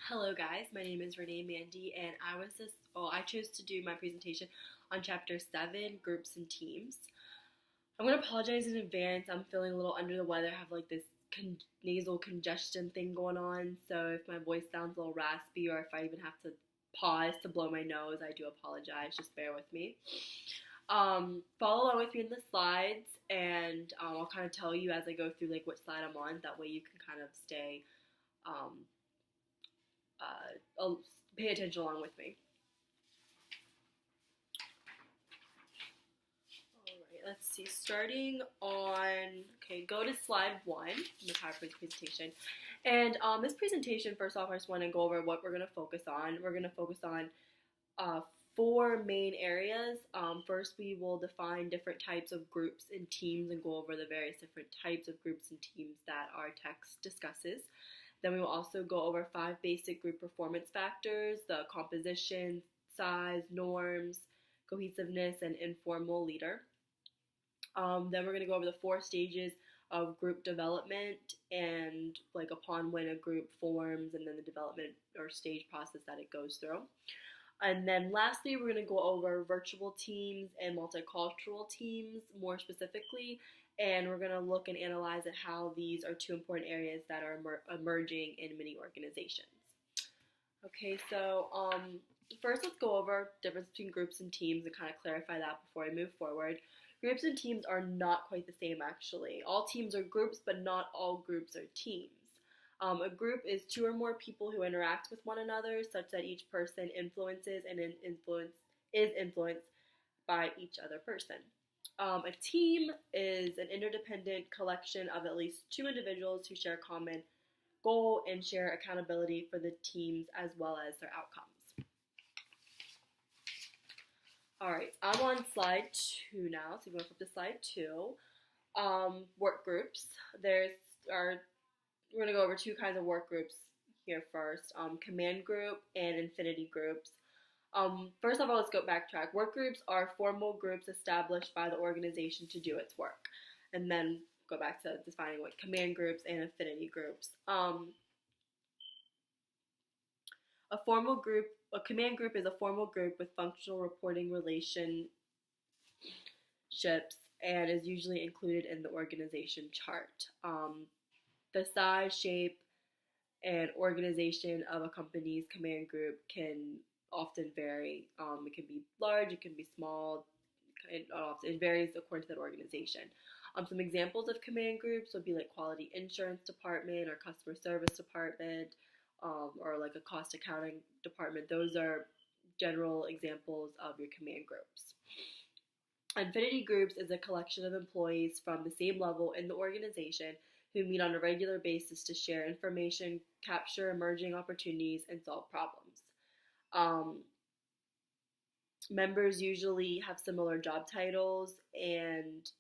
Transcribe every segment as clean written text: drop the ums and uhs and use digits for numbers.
Hello guys, my name is Renee Mandy and I chose to do my presentation on chapter 7, groups and teams. I'm going to apologize in advance. I'm feeling a little under the weather. I have like this nasal congestion thing going on, so if my voice sounds a little raspy or if I even have to pause to blow my nose, I do apologize. Just bear with me. Follow along with me in the slides, and I'll kind of tell you as I go through like which slide I'm on. That way you can kind of stay pay attention along with me. Alright, let's see. Starting on, go to slide 1 in the PowerPoint presentation. And this presentation, first off, I just want to go over what we're going to focus on. We're going to focus on 4 main areas. First, we will define different types of groups and teams and go over the various different types of groups and teams that our text discusses. Then we will also go over 5 basic group performance factors: the composition, size, norms, cohesiveness, and informal leader. Then we're going to go over the 4 stages of group development and like upon when a group forms and then the development or stage process that it goes through. And then lastly, we're going to go over virtual teams and multicultural teams more specifically, and we're going to look and analyze at how these are 2 important areas that are emerging in many organizations. Okay, so first let's go over the difference between groups and teams and kind of clarify that before I move forward. Groups and teams are not quite the same, actually. All teams are groups, but not all groups are teams. A group is 2 or more people who interact with one another, such that each person influences and is influenced by each other person. A team is an interdependent collection of at least 2 individuals who share a common goal and share accountability for the teams as well as their outcomes. Alright, I'm on slide 2 now, so we're going to flip to slide 2. Work groups. We're going to go over 2 kinds of work groups here first, command group and infinity groups. First of all, let's go backtrack. Work groups are formal groups established by the organization to do its work. And then go back to defining what command groups and affinity groups. A command group is a formal group with functional reporting relationships and is usually included in the organization chart. The size, shape, and organization of a company's command group can often vary. It can be large, it can be small, it varies according to that organization. Some examples of command groups would be like quality insurance department or customer service department, or like a cost accounting department. Those are general examples of your command groups. Infinity groups is a collection of employees from the same level in the organization who meet on a regular basis to share information, capture emerging opportunities, and solve problems. Members usually have similar job titles, and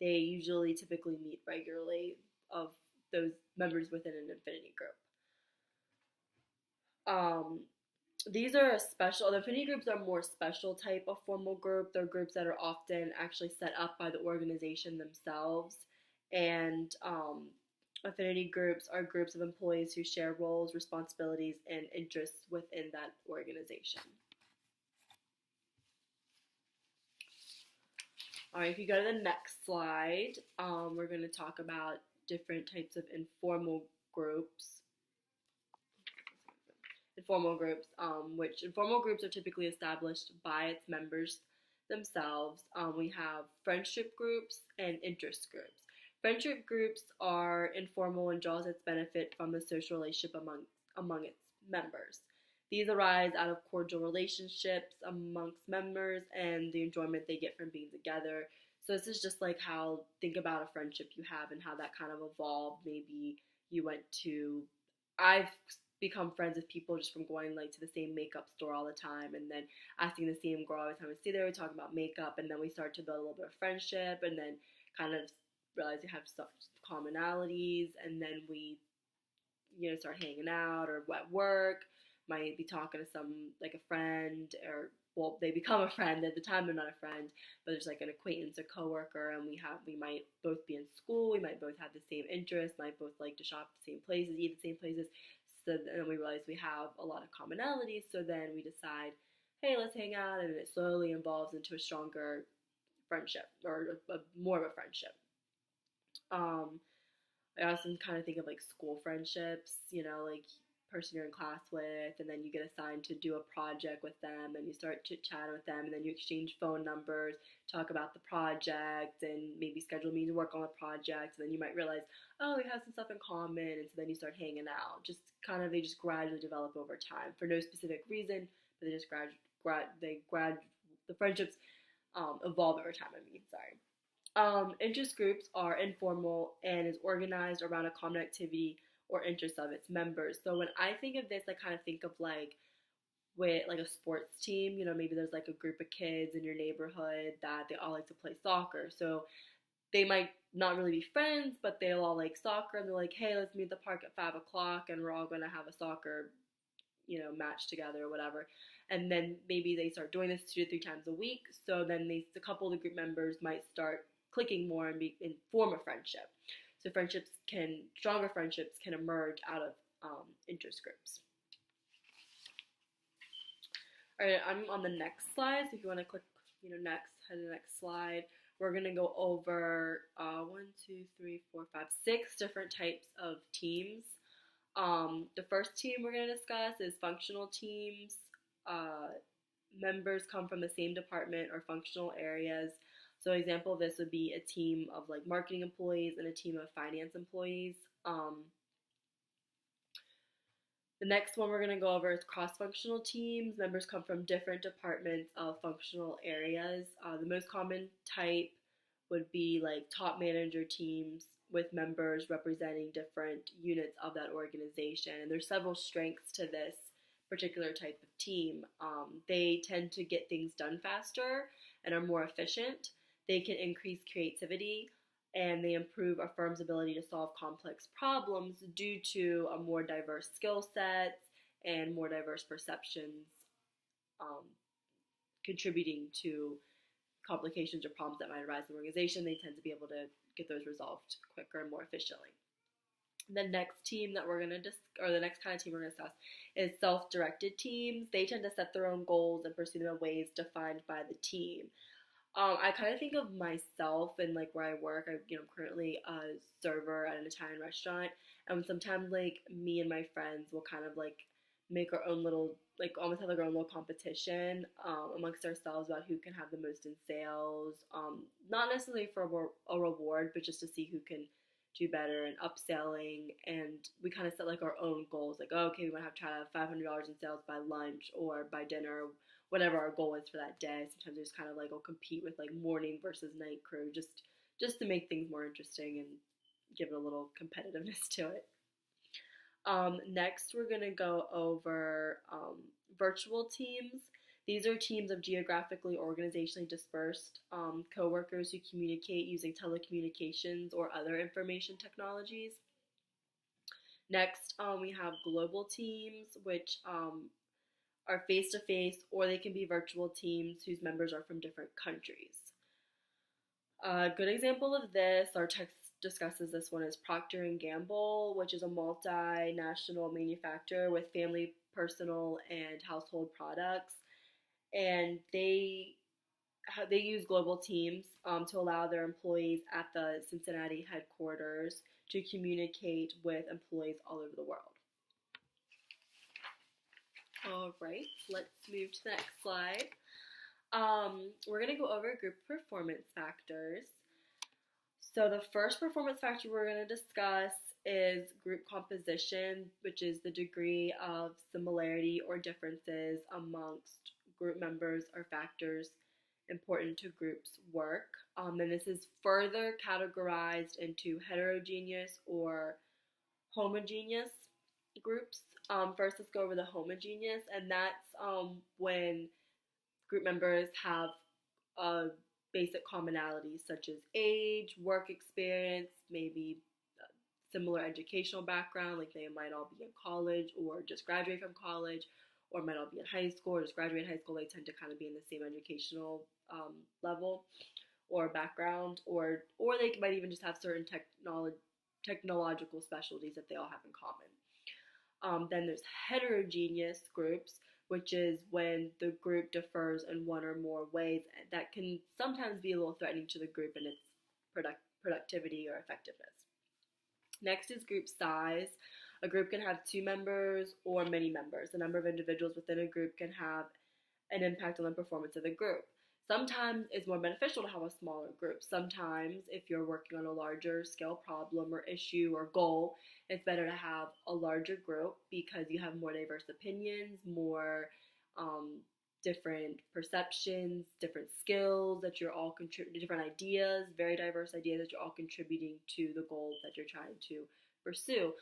they usually typically meet regularly of those members within an infinity group. The affinity groups are more special type of formal group. They're groups that are often actually set up by the organization themselves. And affinity groups are groups of employees who share roles, responsibilities, and interests within that organization. Alright, if you go to the next slide, we're going to talk about different types of informal groups. Which informal groups are typically established by its members themselves. We have friendship groups and interest groups. Friendship groups are informal and draws its benefit from the social relationship among its members. These arise out of cordial relationships amongst members and the enjoyment they get from being together. So this is just like how, think about a friendship you have and how that kind of evolved. Maybe I've become friends with people just from going like to the same makeup store all the time, and then asking the same girl every time we see there, we talk about makeup, and then we start to build a little bit of friendship, and then kind of realize we have some commonalities, and then we start hanging out, or at work might be talking to some, like a friend or well, they become a friend. At the time, they're not a friend, but there's like an acquaintance, a coworker, and we might both be in school. We might both have the same interests. Might both like to shop at the same places, eat at the same places. So then we realize we have a lot of commonalities. So then we decide, hey, let's hang out, and it slowly evolves into a stronger friendship or more of a friendship. Um, I also kind of think of like school friendships, like person you're in class with, and then you get assigned to do a project with them, and you start chit chatting with them, and then you exchange phone numbers, talk about the project, and maybe schedule me to work on the project, and then you might realize, oh, we have some stuff in common, and so then you start hanging out. Just kind of, they just gradually develop over time for no specific reason, but they just the friendships evolve over time. Sorry. Interest groups are informal and is organized around a common activity or interest of its members. So when I think of this, I kind of think of like with like a sports team. Maybe there's like a group of kids in your neighborhood that they all like to play soccer. So they might not really be friends, but they'll all like soccer, and they're like, hey, let's meet at the park at 5 o'clock, and we're all going to have a soccer match together or whatever. And then maybe they start doing this 2 to 3 times a week. So then a couple of the group members might start clicking more and form a friendship. So stronger friendships can emerge out of interest groups. All right, I'm on the next slide. So if you want to click, next, head to the next slide. We're gonna go over 6 different types of teams. The first team we're going to discuss is functional teams. Members come from the same department or functional areas. So an example of this would be a team of like marketing employees and a team of finance employees. The next one we're going to go over is cross-functional teams. Members come from different departments of functional areas. The most common type would be like top manager teams with members representing different units of that organization. And there's several strengths to this particular type of team. They tend to get things done faster and are more efficient. They can increase creativity, and they improve a firm's ability to solve complex problems due to a more diverse skill sets and more diverse perceptions, contributing to complications or problems that might arise in the organization. They tend to be able to get those resolved quicker and more efficiently. The next team that we're going to the next kind of team we're going to discuss is self-directed teams. They tend to set their own goals and pursue them in ways defined by the team. I kind of think of myself and like where I work. I'm currently a server at an Italian restaurant, and sometimes like me and my friends will kind of like make our own little, like almost have like our own little competition amongst ourselves about who can have the most in sales. Not necessarily for a reward, but just to see who can do better and upselling. And we kind of set like our own goals, like, oh, okay, we want to try to have $500 in sales by lunch or by dinner, whatever our goal is for that day. Sometimes we just kind of like will compete with like morning versus night crew, just to make things more interesting and give it a little competitiveness to it. Next, we're going to go over virtual teams. These are teams of geographically organizationally dispersed coworkers who communicate using telecommunications or other information technologies. Next, we have global teams, which are face-to-face, or they can be virtual teams whose members are from different countries. A good example of this, our text discusses this one, is Procter & Gamble, which is a multinational manufacturer with family, personal, and household products. And they use global teams to allow their employees at the Cincinnati headquarters to communicate with employees all over the world. All right, let's move to the next slide. We're going to go over group performance factors. So the first performance factor we're going to discuss is group composition, which is the degree of similarity or differences amongst group members or factors important to groups' work. And this is further categorized into heterogeneous or homogeneous groups. First, let's go over the homogeneous, and that's when group members have basic commonalities such as age, work experience, maybe similar educational background, like they might all be in college or just graduate from college, or might all be in high school or just graduate high school. They tend to kind of be in the same educational level or background, or they might even just have certain technological specialties that they all have in common. Then there's heterogeneous groups, which is when the group differs in one or more ways that can sometimes be a little threatening to the group and its productivity or effectiveness. Next is group size. A group can have 2 members or many members. The number of individuals within a group can have an impact on the performance of the group. Sometimes it's more beneficial to have a smaller group. Sometimes, if you're working on a larger scale problem or issue or goal, it's better to have a larger group because you have more diverse opinions, more different perceptions, different skills that you're all different ideas, very diverse ideas that you're all contributing to the goal that you're trying to pursue.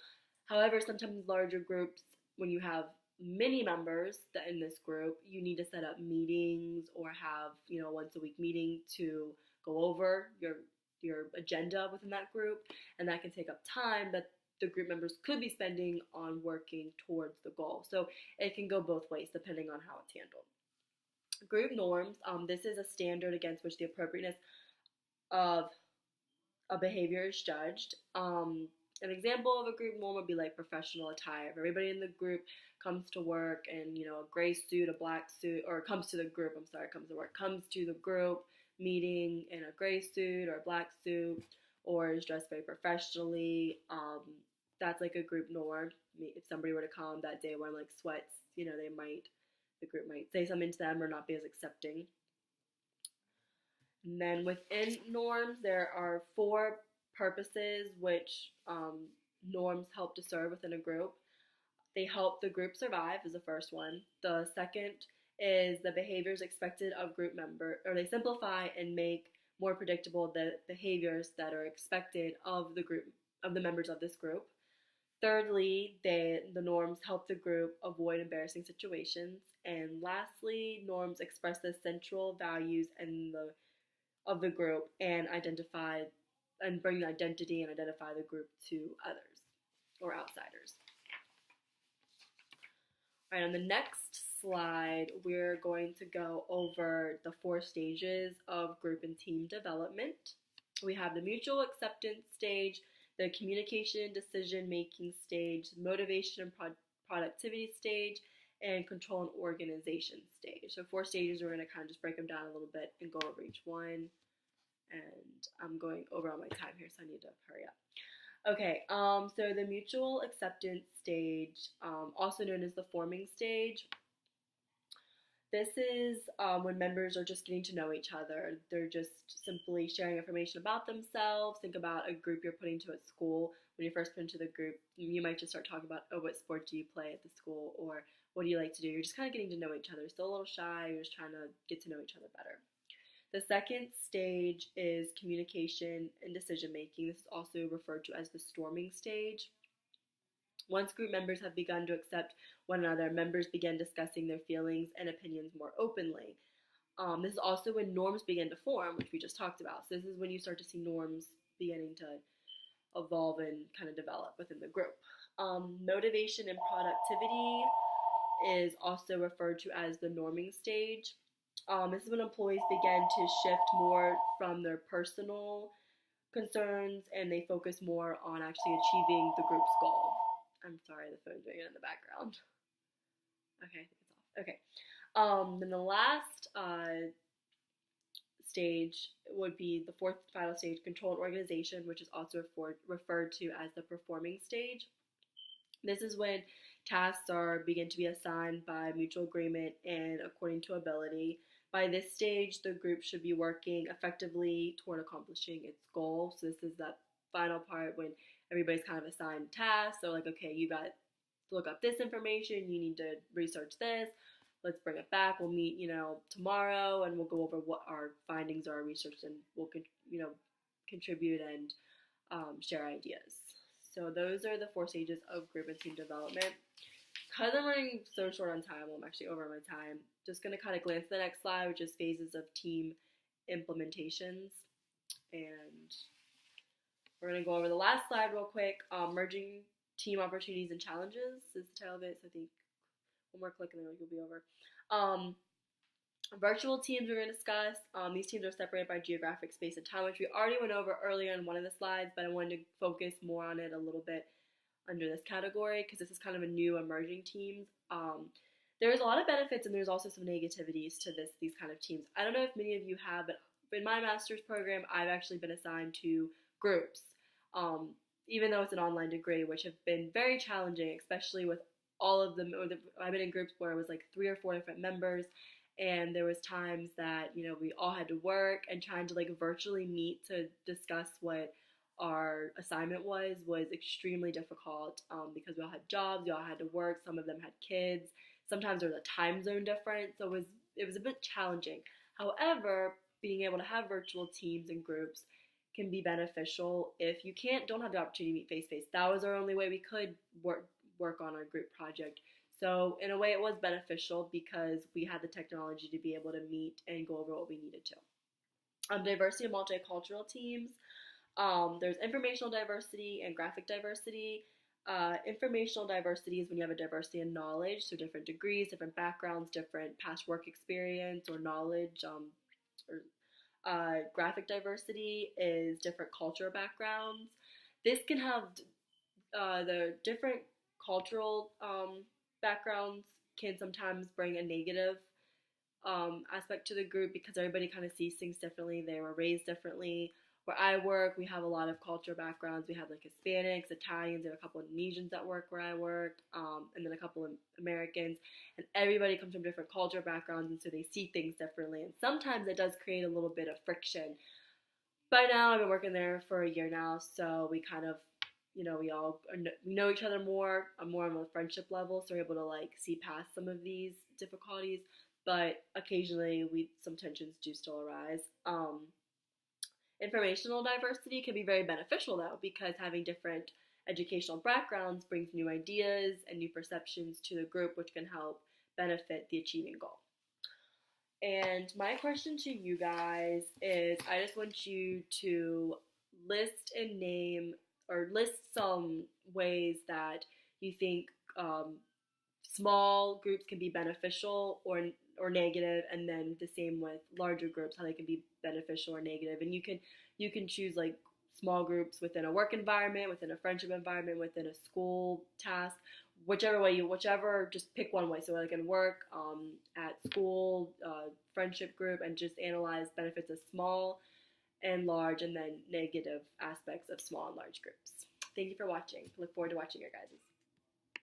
However, sometimes larger groups, when you have many members in this group, you need to set up meetings or have, once a week meeting to go over your agenda within that group, and that can take up time that the group members could be spending on working towards the goal. So it can go both ways depending on how it's handled. Group norms, this is a standard against which the appropriateness of a behavior is judged. An example of a group norm would be like professional attire. If everybody in the group comes to work in, a gray suit, a black suit, or comes to the group meeting in a gray suit or a black suit, or is dressed very professionally, that's like a group norm. If somebody were to come that day wearing like sweats, the group might say something to them or not be as accepting. And then within norms, there are 4 purposes which norms help to serve within a group. They help the group survive is the first one. The second is the behaviors expected of group member, or they simplify and make more predictable the behaviors that are expected of the members of this group. Thirdly, the norms help the group avoid embarrassing situations. And lastly, norms express the central values of the group and bring the identity and identify the group to others or outsiders. All right, on the next slide, we're going to go over the 4 stages of group and team development. We have the mutual acceptance stage, the communication decision-making stage, motivation and productivity stage, and control and organization stage. So 4 stages, we're going to kind of just break them down a little bit and go over each one. And I'm going over on my time here, so I need to hurry up. Okay, so the mutual acceptance stage, also known as the forming stage, this is when members are just getting to know each other. They're just simply sharing information about themselves. Think about a group you're putting to at school. When you first put into the group, you might just start talking about, what sport do you play at the school, or what do you like to do? You're just kind of getting to know each other. Still a little shy, you're just trying to get to know each other better. The second stage is communication and decision making. This is also referred to as the storming stage. Once group members have begun to accept one another, members begin discussing their feelings and opinions more openly. This is also when norms begin to form, which we just talked about. So this is when you start to see norms beginning to evolve and kind of develop within the group. Motivation and productivity is also referred to as the norming stage. This is when employees begin to shift more from their personal concerns and they focus more on actually achieving the group's goal. I'm sorry, the phone's ringing in the background. Okay, it's off. Okay. Then the last stage would be the 4th final stage, control and organization, which is also referred to as the performing stage. This is when tasks begin to be assigned by mutual agreement and according to ability. By this stage, the group should be working effectively toward accomplishing its goal. So this is that final part when everybody's kind of assigned tasks. So like, okay, you got to look up this information. You need to research this. Let's bring it back. We'll meet, tomorrow, and we'll go over what our findings are, research, and we'll, contribute and share ideas. So those are the 4 stages of group and team development. Because I'm running so short on time, I'm actually over my time. Just going to kind of glance at the next slide, which is phases of team implementations. And we're going to go over the last slide real quick. Merging team opportunities and challenges is the title of it. So I think One more click and then you'll be over. Virtual teams we're going to discuss. These teams are separated by geographic space and time, which we already went over earlier in one of the slides, but I wanted to focus more on it a little bit under this category because this is kind of a new emerging teams. There's a lot of benefits and there's also some negativities to these kind of teams. I don't know if many of you have, but in my master's program, I've actually been assigned to groups, even though it's an online degree, which have been very challenging, especially with all of them. I've been in groups where it was like 3 or 4 different members, and there was times that we all had to work, and trying to like virtually meet to discuss what our assignment was extremely difficult because we all had jobs, we all had to work, some of them had kids, sometimes there was a time zone difference, so it was a bit challenging. However, being able to have virtual teams and groups can be beneficial if you don't have the opportunity to meet face to face. That was our only way we could work on our group project. So in a way it was beneficial because we had the technology to be able to meet and go over what we needed to. Diversity and multicultural teams. There's informational diversity and graphic diversity. Informational diversity is when you have a diversity in knowledge, so different degrees, different backgrounds, different past work experience or knowledge. Graphic diversity is different cultural backgrounds. This can have the different cultural backgrounds can sometimes bring a negative aspect to the group because everybody kind of sees things differently. They were raised differently. Where I work, we have a lot of cultural backgrounds. We have like Hispanics, Italians, we have a couple of Indonesians that work where I work, and then a couple of Americans, and everybody comes from different cultural backgrounds, and so they see things differently, and sometimes it does create a little bit of friction. By now, I've been working there for a year now, so we kind of, we know each other more on a friendship level, so we're able to like see past some of these difficulties, but occasionally some tensions do still arise. Informational diversity can be very beneficial though, because having different educational backgrounds brings new ideas and new perceptions to the group, which can help benefit the achieving goal. And my question to you guys is, I just want you to list and name or list some ways that you think small groups can be beneficial or negative, and then the same with larger groups, how they can be beneficial or negative. And you can choose like small groups within a work environment, within a friendship environment, within a school task, whichever, just pick one way. So like in work, at school, friendship group, and just analyze benefits of small and large, and then negative aspects of small and large groups. Thank you for watching. Look forward to watching your guys'.